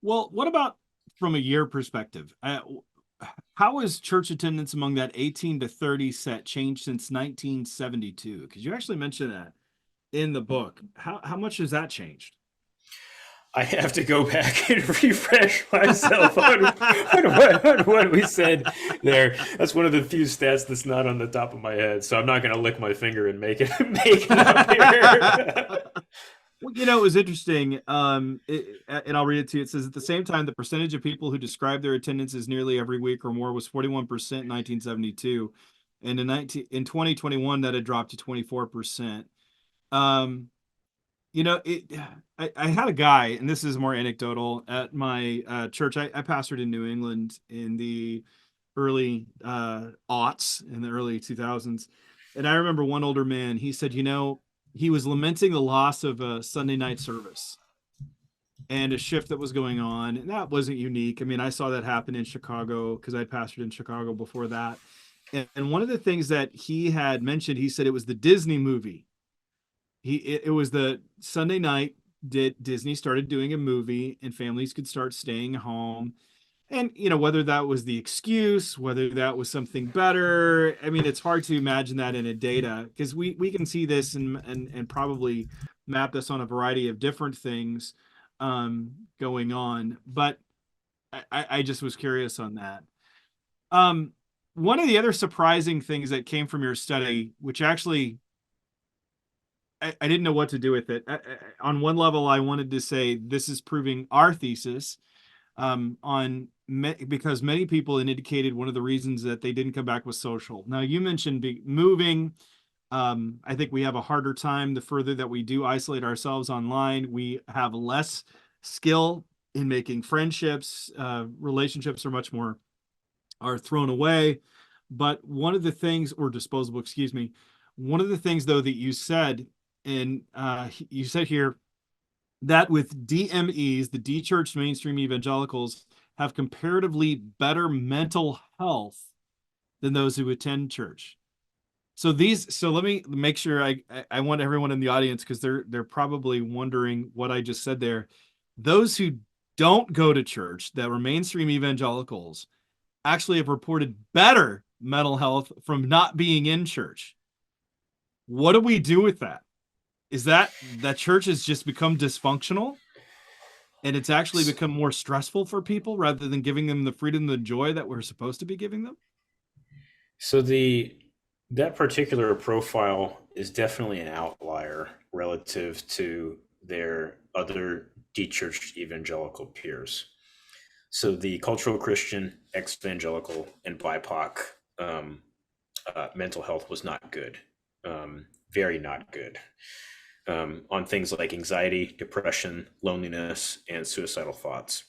Well, what about from a year perspective? How has church attendance among that 18 to 30 set changed since 1972? Because you actually mentioned that in the book. How much has that changed? I have to go back and refresh myself on what we said there. That's one of the few stats that's not on the top of my head, so I'm not going to lick my finger and make it up here. Well, it was interesting, and I'll read it to you. It says, at the same time, the percentage of people who describe their attendance as nearly every week or more was 41% in 1972. And in 2021, that had dropped to 24%. I had a guy, and this is more anecdotal, at my church. I pastored in New England in the early aughts, in the early 2000s. And I remember one older man, he said, he was lamenting the loss of a Sunday night service and a shift that was going on. And that wasn't unique. I mean, I saw that happen in Chicago because I pastored in Chicago before that. And one of the things that he had mentioned, he said it was the Disney movie. It was the Sunday night Disney started doing a movie and families could start staying home. And, whether that was the excuse, whether that was something better, I mean, it's hard to imagine that in a data, because we can see this and probably map this on a variety of different things going on. But I just was curious on that. One of the other surprising things that came from your study, which actually I didn't know what to do with it. On one level, I wanted to say this is proving our thesis because many people indicated one of the reasons that they didn't come back was social. Now, you mentioned moving. I think we have a harder time the further that we do isolate ourselves online. We have less skill in making friendships. Relationships are thrown away. But one of the things, or disposable, excuse me, one of the things, though, that you said, and you said here, that with DMEs, the de-churched mainstream evangelicals, have comparatively better mental health than those who attend church. So let me make sure I want everyone in the audience, because they're probably wondering what I just said there. Those who don't go to church, that were mainstream evangelicals, actually have reported better mental health from not being in church. What do we do with that? Is that church has just become dysfunctional and it's actually become more stressful for people rather than giving them the freedom and the joy that we're supposed to be giving them? So that particular profile is definitely an outlier relative to their other dechurched evangelical peers. So the cultural Christian, ex-evangelical, and BIPOC mental health was not good, very not good, on things like anxiety, depression, loneliness, and suicidal thoughts.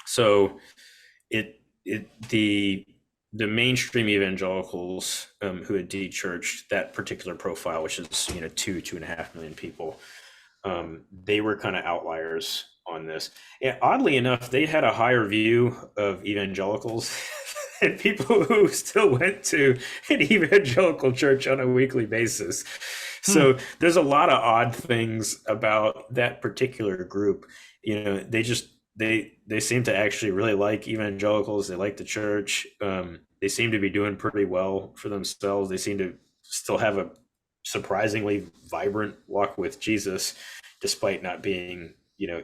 So the mainstream evangelicals who had dechurched that particular profile, which is 2.5 million people, they were kind of outliers on this. And oddly enough, they had a higher view of evangelicals than people who still went to an evangelical church on a weekly basis. So there's a lot of odd things about that particular group. They seem to actually really like evangelicals. They like the church. They seem to be doing pretty well for themselves. They seem to still have a surprisingly vibrant walk with Jesus, despite not being,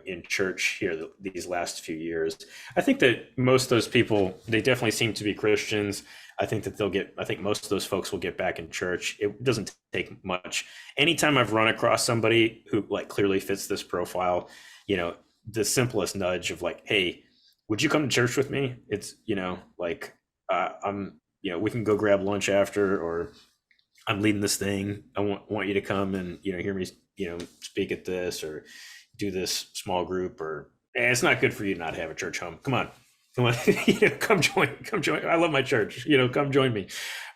in church here these last few years. I think that most of those people, they definitely seem to be Christians. I think most of those folks will get back in church. It doesn't take much. Anytime I've run across somebody who clearly fits this profile, the simplest nudge of hey, would you come to church with me? It's, we can go grab lunch after, or I'm leading this thing. I want you to come and, hear me, speak at this or do this small group, or it's not good for you to not have a church home. Come on. Come join. I love my church. Come join me.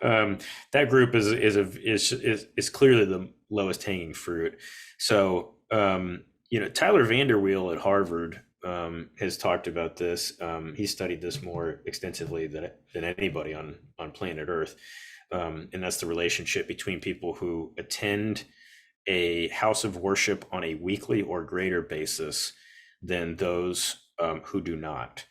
That group is clearly the lowest hanging fruit. So, Tyler Vanderweel at Harvard has talked about this. He studied this more extensively than anybody on planet Earth. And that's the relationship between people who attend a house of worship on a weekly or greater basis than those who do not.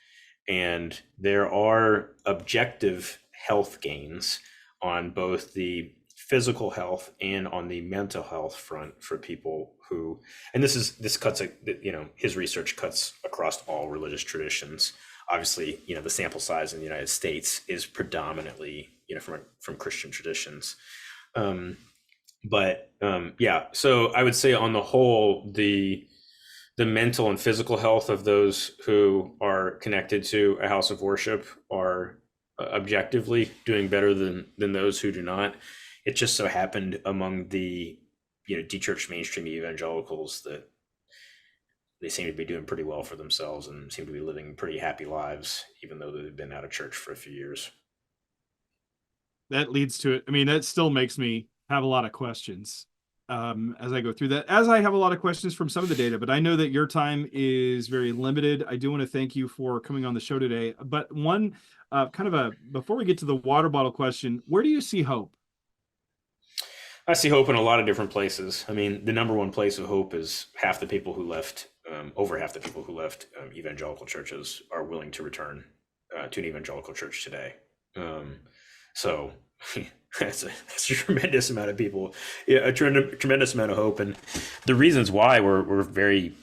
And there are objective health gains on both the physical health and on the mental health front for people who, and this cuts, his research cuts across all religious traditions. Obviously, the sample size in the United States is predominantly, from Christian traditions. So I would say on the whole, the mental and physical health of those who are connected to a house of worship are objectively doing better than those who do not. It just so happened among the dechurched mainstream evangelicals that they seem to be doing pretty well for themselves and seem to be living pretty happy lives, even though they've been out of church for a few years. That leads to it. I mean, that still makes me have a lot of questions as I go through that, as I have a lot of questions from some of the data, but I know that your time is very limited. I do want to thank you for coming on the show today. But one before we get to the water bottle question, where do you see hope? I see hope in a lot of different places. I mean, the number one place of hope is over half the people who left evangelical churches are willing to return to an evangelical church today. So that's a tremendous amount of people, a tremendous amount of hope. And the reasons why we're very,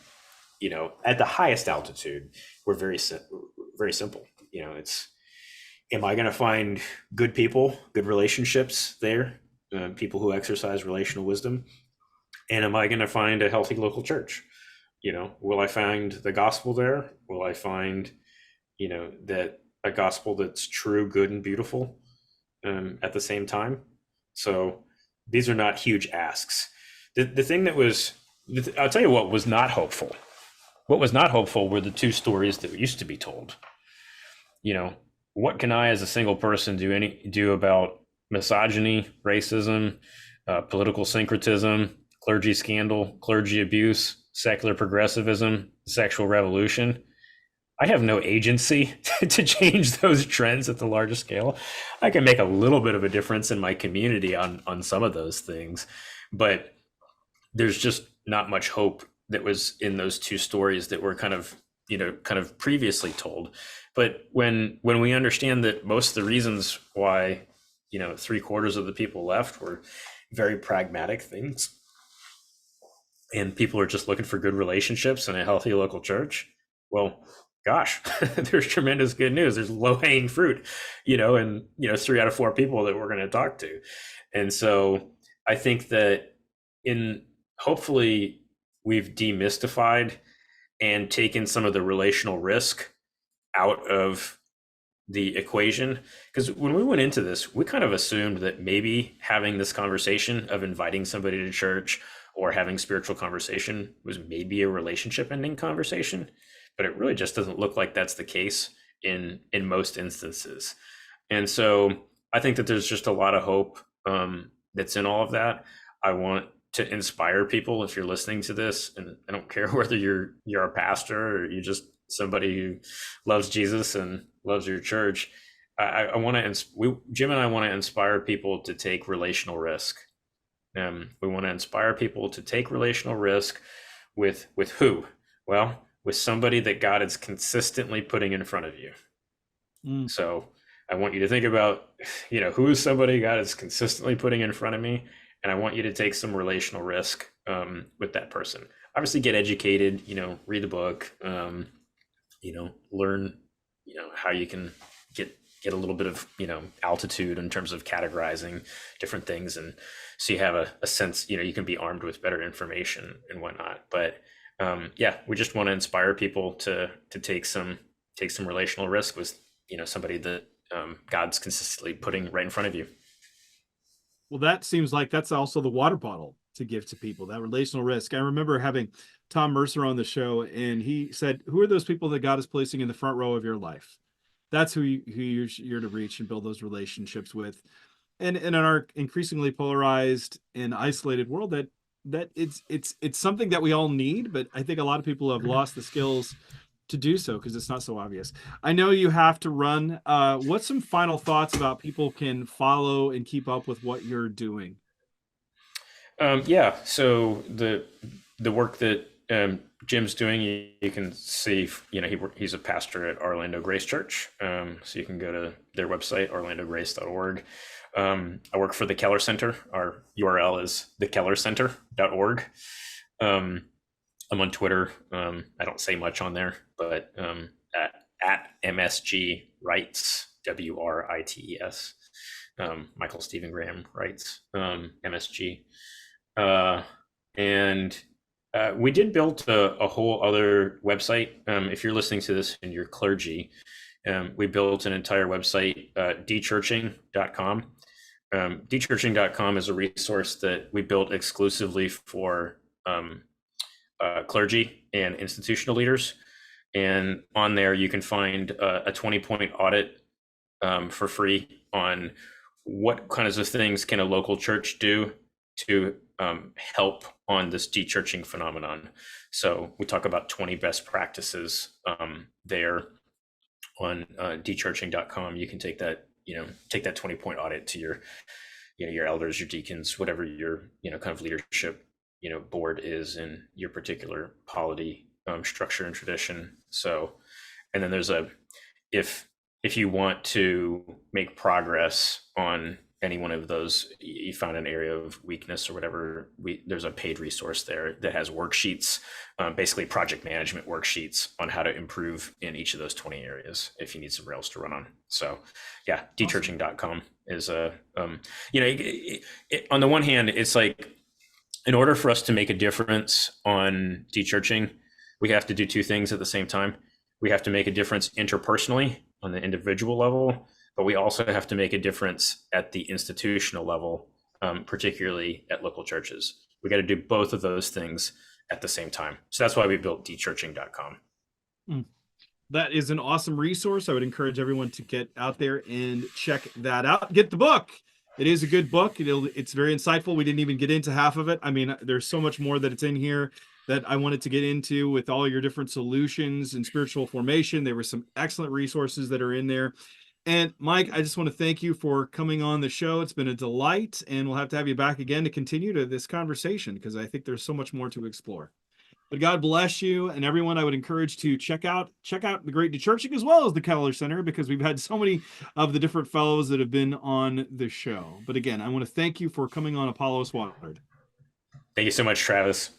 at the highest altitude, we're very simple. Am I going to find good people, good relationships there? People who exercise relational wisdom, and am I going to find a healthy local church? Will I find the gospel there? Will I find, that a gospel that's true, good, and beautiful at the same time? So these are not huge asks. The thing that was, I'll tell you what was not hopeful. What was not hopeful were the two stories that used to be told. What can I, as a single person, do about misogyny, racism, political syncretism, clergy scandal, clergy abuse, secular progressivism, sexual revolution? I have no agency to change those trends at the larger scale. I can make a little bit of a difference in my community on some of those things, but there's just not much hope that was in those two stories that were kind of previously told. But when we understand that most of the reasons why, three-quarters of the people left were very pragmatic things, and people are just looking for good relationships and a healthy local church, well, gosh, there's tremendous good news. There's low-hanging fruit, and 3 out of 4 people that we're going to talk to. And so I think that in hopefully we've demystified and taken some of the relational risk out of the equation. Because when we went into this, we kind of assumed that maybe having this conversation of inviting somebody to church or having spiritual conversation was maybe a relationship ending conversation, but it really just doesn't look like that's the case in most instances. And so I think that there's just a lot of hope that's in all of that. I want to inspire people. If you're listening to this, and I don't care whether you're a pastor or you're just somebody who loves Jesus and loves your church, I want to Jim and I want to inspire people to take relational risk. We want to inspire people to take relational risk with who? Well, with somebody that God is consistently putting in front of you. So I want you to think about, who is somebody God is consistently putting in front of me, and I want you to take some relational risk with that person. Obviously, get educated. Read the book. Learn. How you can get a little bit of altitude in terms of categorizing different things, and so you have a sense. You can be armed with better information and whatnot. But we just want to inspire people to take some relational risk with somebody that God's consistently putting right in front of you. Well, that seems like that's also the water bottle to give to people, that relational risk. I remember having Tom Mercer on the show, and he said, who are those people that God is placing in the front row of your life? That's who you're to reach and build those relationships with. And in our increasingly polarized and isolated world, that it's something that we all need, but I think a lot of people have lost the skills to do so because it's not so obvious. I know you have to run. What's some final thoughts about people can follow and keep up with what you're doing? So the work that Jim's doing, you can see, he's a pastor at Orlando Grace Church. So you can go to their website, orlandograce.org. I work for the Keller Center. Our URL is thekellercenter.org. I'm on Twitter. I don't say much on there, but at MSG Writes, WRITES. Michael Stephen Graham writes, MSG. And we did build a whole other website. If you're listening to this and you're clergy, we built an entire website, dechurching.com. Dechurching.com is a resource that we built exclusively for clergy and institutional leaders. And on there, you can find a 20-point audit for free on what kinds of things can a local church do to help on this dechurching phenomenon. So we talk about 20 best practices there on dechurching.com. You can take that 20-point audit to your elders, your deacons, whatever your kind of leadership board is in your particular polity structure and tradition. So, and then there's if you want to make progress on any one of those, you found an area of weakness or whatever, there's a paid resource there that has worksheets, basically project management worksheets on how to improve in each of those 20 areas if you need some rails to run on. So yeah, dechurching.com is on the one hand, it's like, in order for us to make a difference on dechurching, we have to do two things at the same time. We have to make a difference interpersonally on the individual level, but we also have to make a difference at the institutional level, particularly at local churches. We got to do both of those things at the same time. So that's why we built dechurching.com. That is an awesome resource. I would encourage everyone to get out there and check that out. Get the book. It is a good book. It's very insightful. We didn't even get into half of it. I mean, there's so much more that it's in here. that I wanted to get into with all your different solutions and spiritual formation. There were some excellent resources that are in there. And Mike, I just want to thank you for coming on the show. It's been a delight, and we'll have to have you back again to continue to this conversation because I think there's so much more to explore. But God bless you, and everyone. I would encourage to check out the Great Dechurching as well as the Keller Center, because we've had so many of the different fellows that have been on the show. But again, I want to thank you for coming on Apollos Watered. Thank you so much, Travis.